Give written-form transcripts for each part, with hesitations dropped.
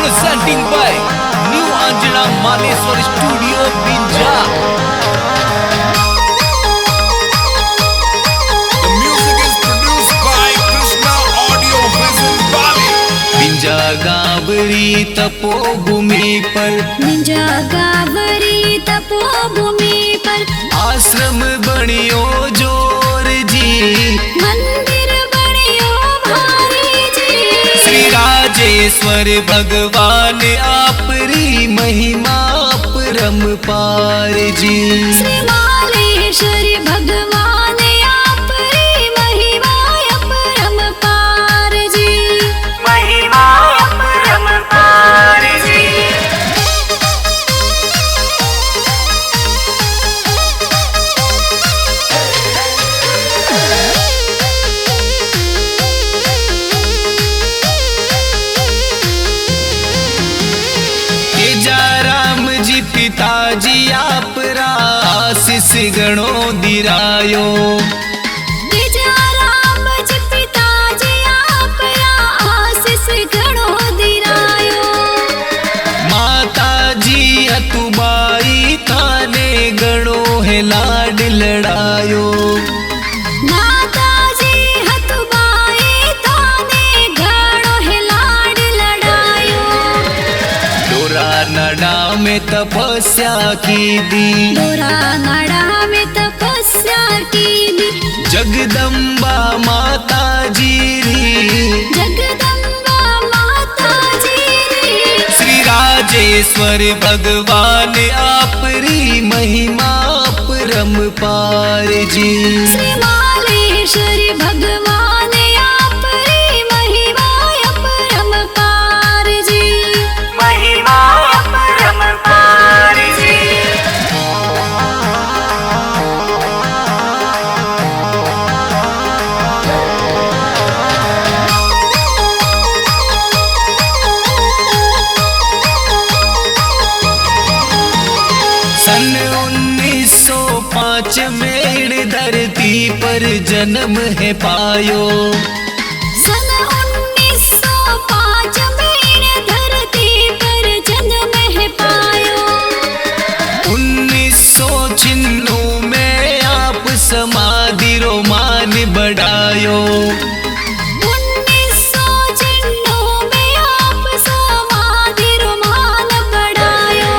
presenting by New Anjana Maleswar Studio, Binja. The music is produced by Krishna Audio Vision Bali. बिंजा गावरी तपोभूमि पर, बिंजा गावरी तपोभूमि पर आश्रम बनियो जोर जी, मंदिर बनियो भारी जी। श्री राजेश्वर भगवान आपरी महिमा परम्पार जी। श्री मालेश्वरी भगवान आपरी महिमा परम्पार जी। महिमा परम्पार जी। तेजा राम जी पिताजी आपरा आशीष गणो दिरायो। तेजा राम जी पिताजी आपरा आशीष गणो दिरायो। माता जी अतुबाई थाने गणो है लाड लड़ायो। माता जी हतुबाई थाने गणो है लाड लड़ायो। डोरा नडा में तपस्या की दी, डोरा नाड़ा में तपस्या की दी। जगदम्बा माता जी री, जगदम्बा माता जी री। श्री राजेश्वर भगवान आपरी महिमा परम्पार जी। श्री मालेश्वरी भगवान आपरी महिमा परम्पार जी। महिमा परम्पार जी। सन 1905 में धरती पर जन्म है पायो। सन 1905 में धरती पर जन्म है पायो। 1996 में आप समाधि रोमान बढ़ायो। 1996 में आप समाधि रोमान बढ़ायो।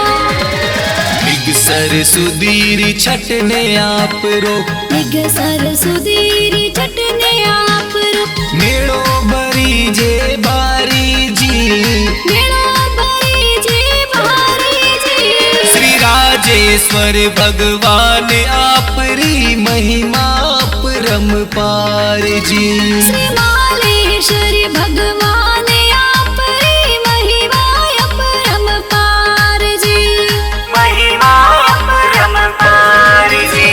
बिगसर सुधीर छटने आप रो, निगसर सुधीरी चटने आप रो। मेड़ो भरी जे बारी जी। मेरा भाई जी भारी जी। श्री राजेश्वर भगवान आपरी महिमा परम्पार जी। श्री मालेश्वरी भगवान आपरी महिमा परम्पार जी। महिमा परम्पार जी।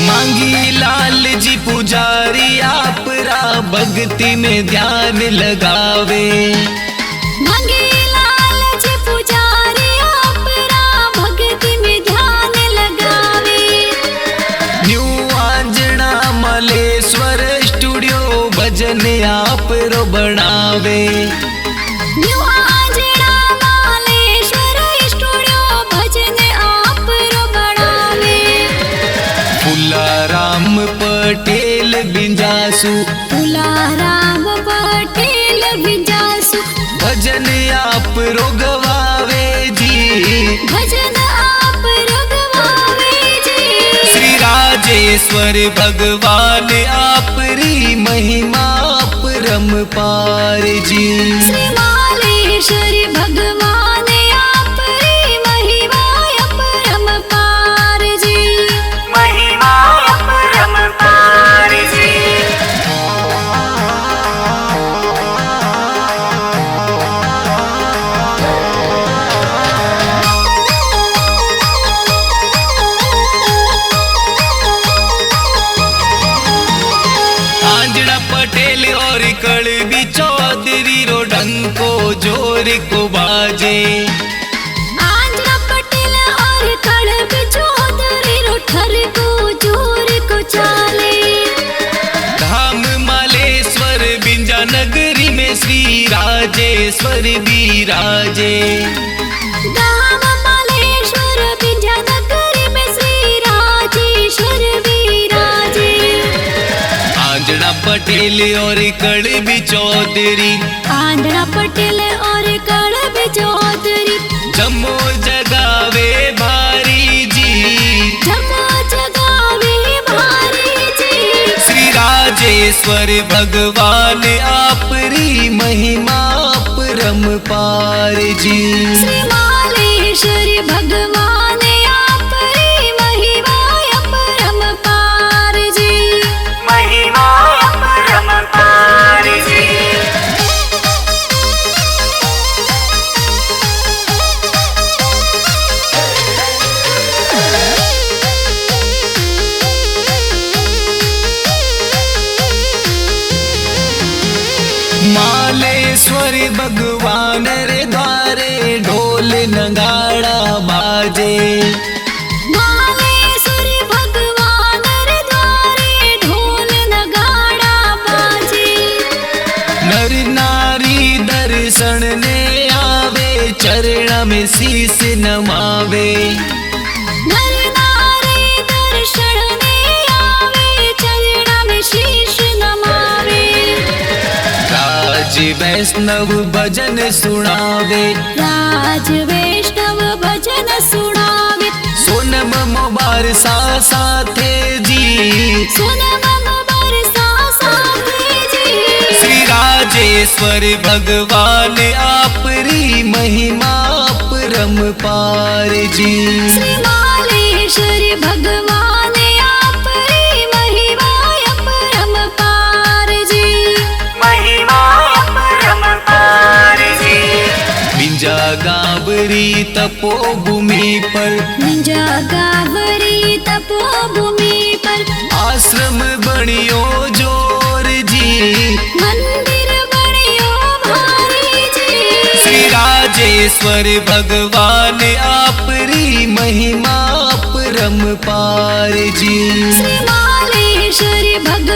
मांगी लाल जी पुजारी आपरा भक्ति में ध्यान लगावे। मांगे लाल जी पुजारी आपरा भक्ति में ध्यान लगावे। न्यू आंजना मलेश्वर स्टूडियो भजन आपरो बनावे। न्यू आंजना मालेश्वर स्टूडियो भजन आपरो बनावे। फुलाराम पटेल बिंजासु, फुलाराम पटेल बिंजासु भजन आपरो गवावे जी। भजन आपरो गवावे जी। श्री राजेश्वर भगवान आपरी महिमा परम्पार जी। श्री मालेश्वरी भगवान आपरी महिमा परम्पार जी। महिमा परम्पार जी। आंजना पटेल और कड़ बिचो चौधरी रो डंको जोर को बाजे। आंजना पटेल और कड़ब चौधरी रो ठर को जोर को चाले। धाम मालेश्वर बिंजा नगरी में श्री राजेश्वर विराजे। धाम मालेश्वर बिंजा नगरी में श्री राजेश्वर विराजे। आंजना पटेल और कड़ब चौधरी, आंजना पटेल और कड़ब चौधरी जमो जगावे भारी जी, जमा जगावे भारी जी। श्री राजेश्वर भगवान आपरी महिमा परम्पार जी। श्री मालेश्वरी भगवान आपरी महिमा अपरंपार जी, महिमा अपरंपार जी। मालेश्वर भगवान रे द्वारे ढोल नगाड़ा बाजे। मालेश्वरी भगवान रे द्वारे ढोल नगाड़ा बाजे। नर नारी दर्शन ने आवे, चरण में शीस नमावे। नर नारी दर्शन ने आवे, चरण में शीश नमावे। राज वैष्णव भजन सुनावे, राज वैष्णव भजन सुनावे। सोनम मोबार सा साथे जी, सोनम बरसा साथे जी। श्री राजेश्वर भगवान आपरी महिमा परम्पार जी। श्री मालेश्वरी भगवान आपरी महिमा अपरंपार जी, महिमा अपरंपार जी। बिंजा गावरी तपोभूमि पर, निंजा गावरी तपोभूमि पर आश्रम बनियो जोर जी, मंदिर बनियो भारी जी। श्री राजेश्वर भगवान आपरी महिमा परम्पार जी। श्री मालेश्वरी भगवान